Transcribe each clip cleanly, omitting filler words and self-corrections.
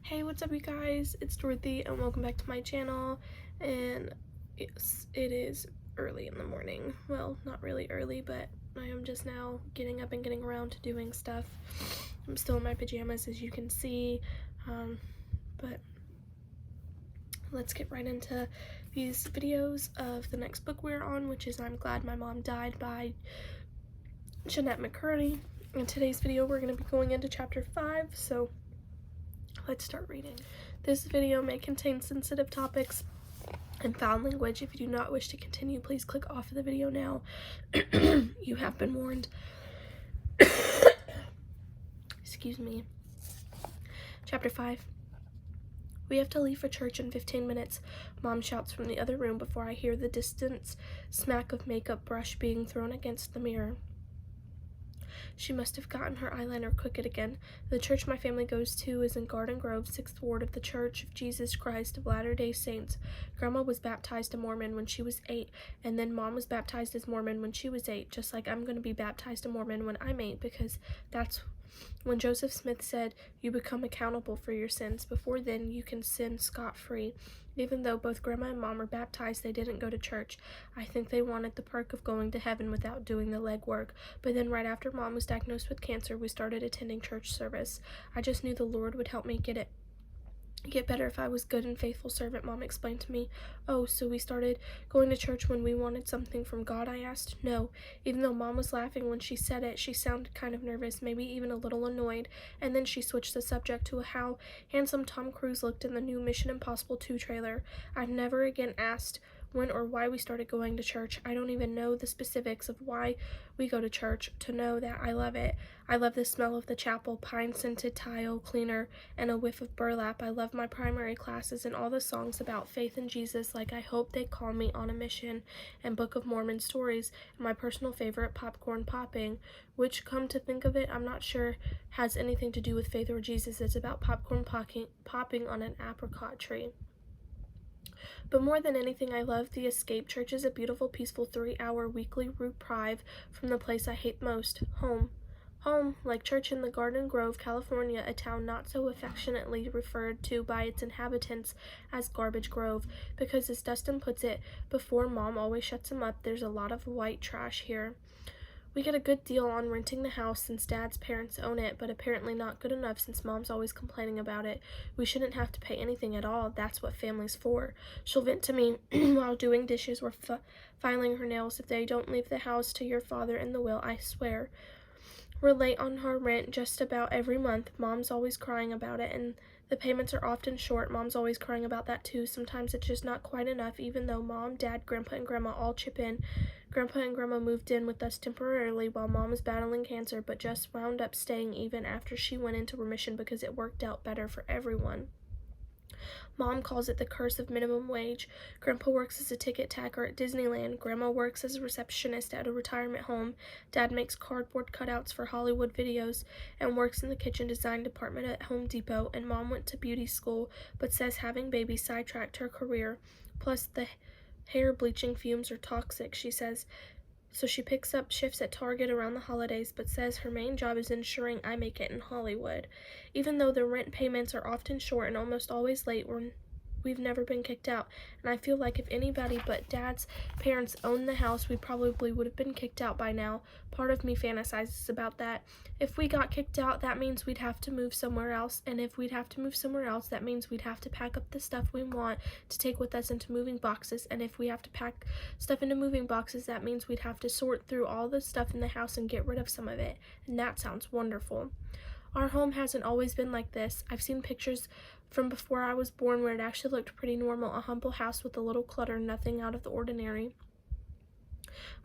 Hey, what's up you guys? It's Dorothy and welcome back to my channel. And yes, it is early in the morning. Well, not really early, but I am just now getting up and getting around to doing stuff. I'm still in my pajamas, as you can see, but let's get right into these videos of the next book we're on, which is I'm Glad My Mom Died by Jeanette McCurdy. In today's video, we're going to be going into chapter 5, so let's start reading. This video may contain sensitive topics and foul language. If you do not wish to continue, please click off of the video now. You have been warned. Excuse me. Chapter 5. We have to leave for church in 15 minutes, Mom shouts from the other room before I hear the distant smack of makeup brush being thrown against the mirror. She must have gotten her eyeliner crooked again. The church my family goes to is in Garden Grove, 6th Ward of the Church of Jesus Christ of Latter-day Saints. Grandma was baptized a Mormon when she was 8, and then Mom was baptized as Mormon when she was 8, just like I'm going to be baptized a Mormon when I'm 8, because that's when Joseph Smith said, "You become accountable for your sins. Before then, you can sin scot-free." Even though both Grandma and Mom were baptized, they didn't go to church. I think they wanted the perk of going to heaven without doing the legwork. But then right after Mom was diagnosed with cancer, we started attending church service. I just knew the Lord would help me get better if I was good and faithful servant, Mom explained to me. "Oh, so we started going to church when we wanted something from God?" I asked. "No." Even though Mom was laughing when she said it, she sounded kind of nervous, maybe even a little annoyed, and then she switched the subject to how handsome Tom Cruise looked in the new Mission Impossible 2 trailer. I've never again asked when or why we started going to church. I don't even know the specifics of why we go to church to know that I love it. I love the smell of the chapel, pine-scented tile cleaner, and a whiff of burlap. I love my primary classes and all the songs about faith in Jesus, like I Hope They Call Me on a Mission and Book of Mormon stories, and my personal favorite, Popcorn Popping, which, come to think of it, I'm not sure has anything to do with faith or Jesus. It's about popcorn popping on an apricot tree. But more than anything, I love the Escape. Church is a beautiful, peaceful 3-hour weekly reprieve from the place I hate most, home. Home, like church in the Garden Grove, California, a town not so affectionately referred to by its inhabitants as Garbage Grove, because as Dustin puts it, before Mom always shuts him up, there's a lot of white trash here. We get a good deal on renting the house since Dad's parents own it, but apparently not good enough since Mom's always complaining about it. We shouldn't have to pay anything at all. That's what family's for. She'll vent to me while doing dishes or filing her nails if they don't leave the house to your father in the will, I swear. We're late on our rent just about every month. Mom's always crying about it, and the payments are often short. Mom's always crying about that too. Sometimes it's just not quite enough, even though Mom, Dad, Grandpa, and Grandma all chip in. Grandpa and Grandma moved in with us temporarily while Mom was battling cancer, but just wound up staying even after she went into remission because it worked out better for everyone. Mom calls it the curse of minimum wage. Grandpa works as a ticket tacker at Disneyland. Grandma works as a receptionist at a retirement home. Dad makes cardboard cutouts for Hollywood videos and works in the kitchen design department at Home Depot. And Mom went to beauty school, but says having babies sidetracked her career. Plus, the hair bleaching fumes are toxic, she says. So she picks up shifts at Target around the holidays, but says her main job is ensuring I make it in Hollywood. Even though the rent payments are often short and almost always late, we've never been kicked out. And I feel like if anybody but Dad's parents owned the house, we probably would have been kicked out by now. Part of me fantasizes about that. If we got kicked out, that means we'd have to move somewhere else. And if we'd have to move somewhere else, that means we'd have to pack up the stuff we want to take with us into moving boxes. And if we have to pack stuff into moving boxes, that means we'd have to sort through all the stuff in the house and get rid of some of it. And that sounds wonderful. Our home hasn't always been like this. I've seen pictures from before I was born where it actually looked pretty normal, a humble house with a little clutter, nothing out of the ordinary.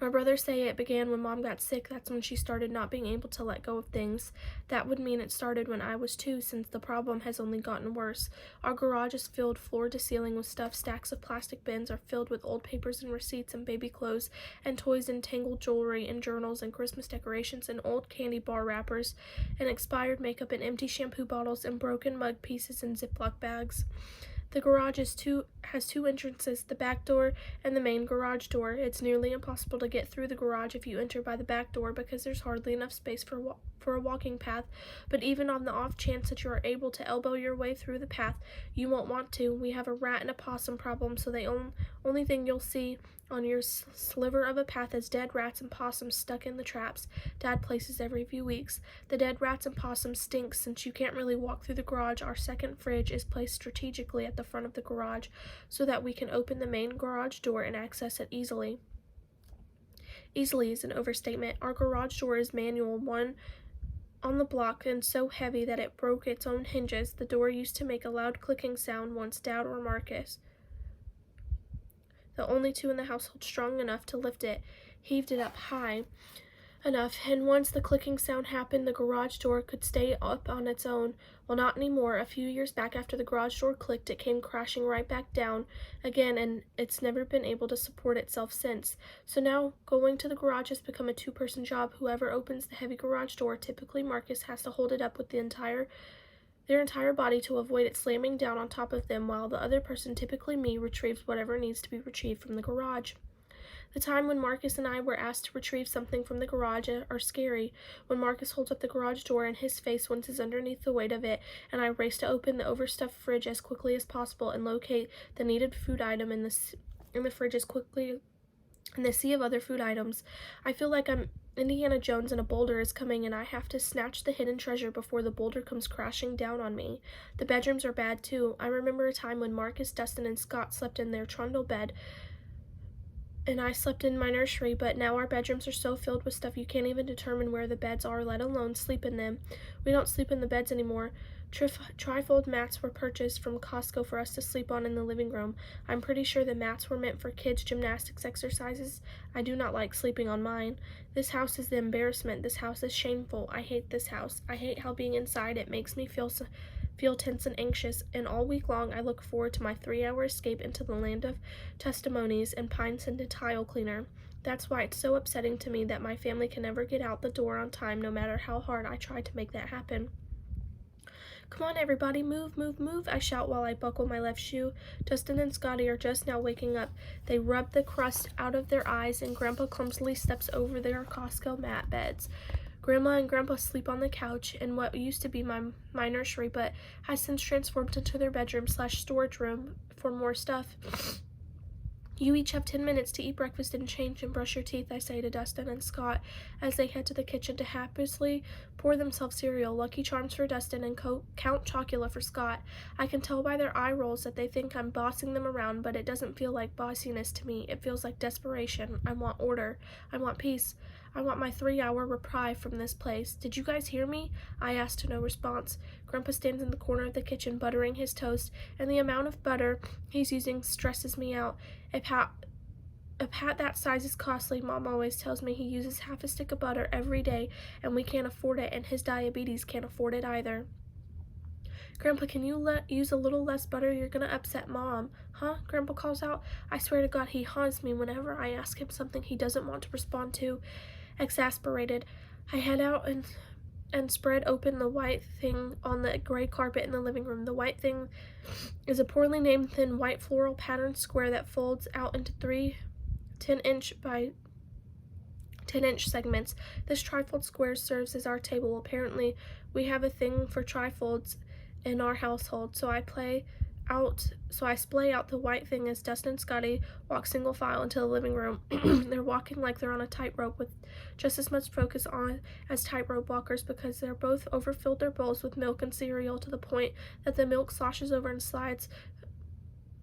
My brothers say it began when Mom got sick. That's when she started not being able to let go of things. That would mean it started when I was 2, since the problem has only gotten worse. Our garage is filled floor to ceiling with stuff. Stacks of plastic bins are filled with old papers and receipts and baby clothes and toys and tangled jewelry and journals and Christmas decorations and old candy bar wrappers and expired makeup and empty shampoo bottles and broken mug pieces in Ziploc bags. The garage has two entrances, the back door and the main garage door. It's nearly impossible to get through the garage if you enter by the back door because there's hardly enough space for a walking path. But even on the off chance that you are able to elbow your way through the path, you won't want to. We have a rat and a possum problem, so the only thing you'll see on your sliver of a path is dead rats and possums stuck in the traps Dad places every few weeks. The dead rats and possums stink since you can't really walk through the garage. Our second fridge is placed strategically at the front of the garage so that we can open the main garage door and access it easily. Easily is an overstatement. Our garage door is manual, one on the block, and so heavy that it broke its own hinges. The door used to make a loud clicking sound once Dad or Marcus, the only two in the household strong enough to lift it, heaved it up high enough, and once the clicking sound happened, the garage door could stay up on its own. Well, not anymore. A few years back, after the garage door clicked, it came crashing right back down again, and it's never been able to support itself since. So now, going to the garage has become a two-person job. Whoever opens the heavy garage door, typically Marcus, has to hold it up with their entire body to avoid it slamming down on top of them, while the other person, typically me, retrieves whatever needs to be retrieved from the garage. The time when Marcus and I were asked to retrieve something from the garage are scary. When Marcus holds up the garage door and his face winces underneath the weight of it, and I race to open the overstuffed fridge as quickly as possible and locate the needed food item in the fridge as quickly in the sea of other food items, I feel like I'm Indiana Jones and a boulder is coming and I have to snatch the hidden treasure before the boulder comes crashing down on me. The bedrooms are bad too. I remember a time when Marcus, Dustin, and Scott slept in their trundle bed and I slept in my nursery, but now our bedrooms are so filled with stuff you can't even determine where the beds are, let alone sleep in them. We don't sleep in the beds anymore. Trifold mats were purchased from Costco for us to sleep on in the living room. I'm pretty sure the mats were meant for kids' gymnastics exercises. I do not like sleeping on mine. This house is the embarrassment. This house is shameful. I hate this house. I hate how being inside it makes me feel tense and anxious, and all week long I look forward to my 3-hour escape into the land of testimonies and pine-scented tile cleaner. That's why it's so upsetting to me that my family can never get out the door on time, no matter how hard I try to make that happen. Come on, everybody, move, move, move, I shout while I buckle my left shoe. Dustin and Scotty are just now waking up. They rub the crust out of their eyes, and Grandpa clumsily steps over their Costco mat beds. Grandma and Grandpa sleep on the couch in what used to be my nursery, but has since transformed into their bedroom/storage room for more stuff. You each have 10 minutes to eat breakfast and change and brush your teeth, I say to Dustin and Scott as they head to the kitchen to happily pour themselves cereal, Lucky Charms for Dustin and Count Chocula for Scott. I can tell by their eye rolls that they think I'm bossing them around, but it doesn't feel like bossiness to me. It feels like desperation. I want order. I want peace. I want my 3-hour reprieve from this place. Did you guys hear me? I asked to no response. Grandpa stands in the corner of the kitchen buttering his toast, and the amount of butter he's using stresses me out. A pat that size is costly. Mom always tells me he uses half a stick of butter every day, and we can't afford it, and his diabetes can't afford it either. Grandpa, can you use a little less butter? You're gonna upset Mom. Huh? Grandpa calls out. I swear to God, he haunts me whenever I ask him something he doesn't want to respond to. Exasperated, I head out and spread open the white thing on the gray carpet in the living room. The white thing is a poorly named thin white floral patterned square that folds out into 3 10-inch by 10-inch segments. This trifold square serves as our table. Apparently, we have a thing for trifolds in our household, so I splay out the white thing as Dustin and Scotty walk single file into the living room. They're walking like they're on a tightrope with just as much focus on as tightrope walkers because they're both overfilled their bowls with milk and cereal to the point that the milk sloshes over and slides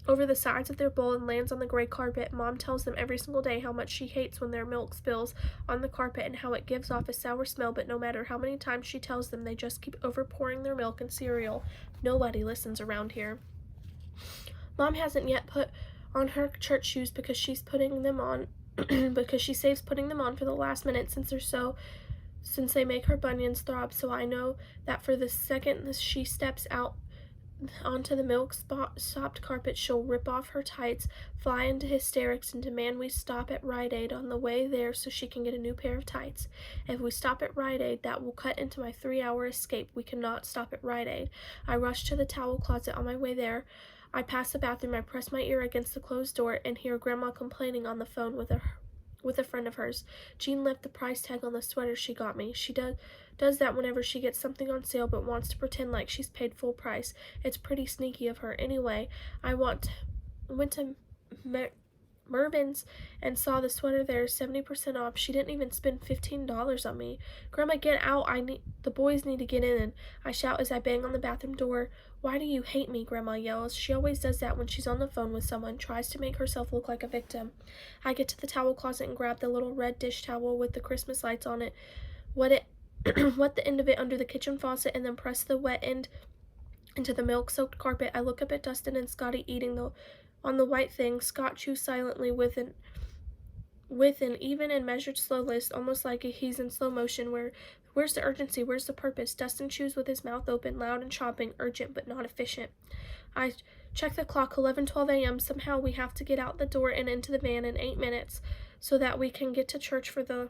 over the sides of their bowl and lands on the gray carpet. Mom tells them every single day how much she hates when their milk spills on the carpet and how it gives off a sour smell, but no matter how many times she tells them, they just keep overpouring their milk and cereal. Nobody listens around here. Mom hasn't yet put on her church shoes because she's putting them on because she saves putting them on for the last minute since they make her bunions throb, so I know that for the second she steps out onto the milk-sopped carpet, she'll rip off her tights, fly into hysterics, and demand we stop at Rite Aid on the way there so she can get a new pair of tights. If we stop at Rite Aid, that will cut into my 3-hour escape. We cannot stop at Rite Aid. I rush to the towel closet on my way there. I pass the bathroom. I press my ear against the closed door and hear Grandma complaining on the phone with a friend of hers. Jean left the price tag on the sweater she got me. She does that whenever she gets something on sale but wants to pretend like she's paid full price. It's pretty sneaky of her. Anyway, I went to Mervyn's and saw the sweater there 70% off. She didn't even spend $15 on me. Grandma, get out. The boys need to get in. I shout as I bang on the bathroom door. Why do you hate me? Grandma yells. She always does that when she's on the phone with someone, tries to make herself look like a victim. I get to the towel closet and grab the little red dish towel with the Christmas lights on it. Wet the end of it under the kitchen faucet and then press the wet end into the milk-soaked carpet. I look up at Dustin and Scotty eating on the white thing. Scott chews silently with an even and measured slow list, almost like he's in slow motion. Where's the urgency? Where's the purpose? Dustin chews with his mouth open, loud and chopping, urgent but not efficient. I check the clock, 11:12 a.m. Somehow we have to get out the door and into the van in 8 minutes so that we can get to church for the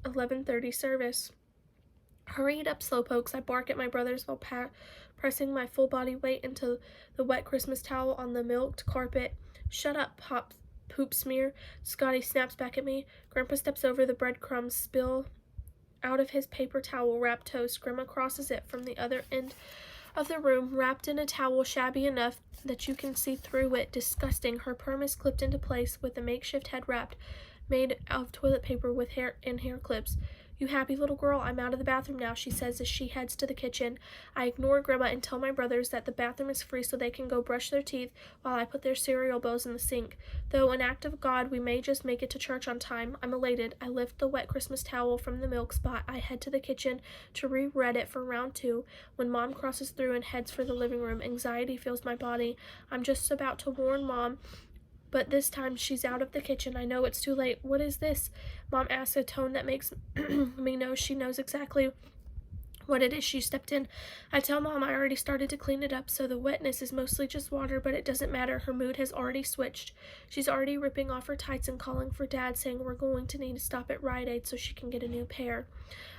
11:30 service. Hurry it up, slowpokes, I bark at my brothers while pressing my full body weight into the wet Christmas towel on the milked carpet. Shut up, poop smear. Scotty snaps back at me. Grandpa steps over. The breadcrumbs spill out of his paper towel wrapped toast. Grandma crosses it from the other end of the room, wrapped in a towel shabby enough that you can see through it. Disgusting. Her perm is clipped into place with a makeshift head wrapped, made of toilet paper with hair clips. You happy little girl? I'm out of the bathroom now, she says as she heads to the kitchen. I ignore Grandma and tell my brothers that the bathroom is free so they can go brush their teeth while I put their cereal bowls in the sink. Though an act of God, we may just make it to church on time. I'm elated. I lift the wet Christmas towel from the milk spot. I head to the kitchen to reread it for round 2. When Mom crosses through and heads for the living room, anxiety fills my body. I'm just about to warn Mom, but this time she's out of the kitchen. I know it's too late. What is this? Mom asks, a tone that makes me know she knows exactly what it is. She stepped in. I tell Mom I already started to clean it up, so the wetness is mostly just water, but it doesn't matter. Her mood has already switched. She's already ripping off her tights and calling for Dad, saying we're going to need to stop at Rite Aid so she can get a new pair.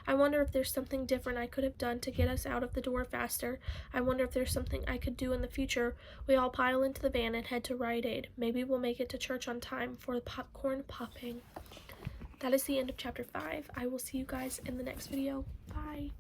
I wonder if there's something different I could have done to get us out of the door faster. I wonder if there's something I could do in the future. We all pile into the van and head to Rite Aid. Maybe we'll make it to church on time for the popcorn popping. That is the end of chapter 5. I will see you guys in the next video. Bye.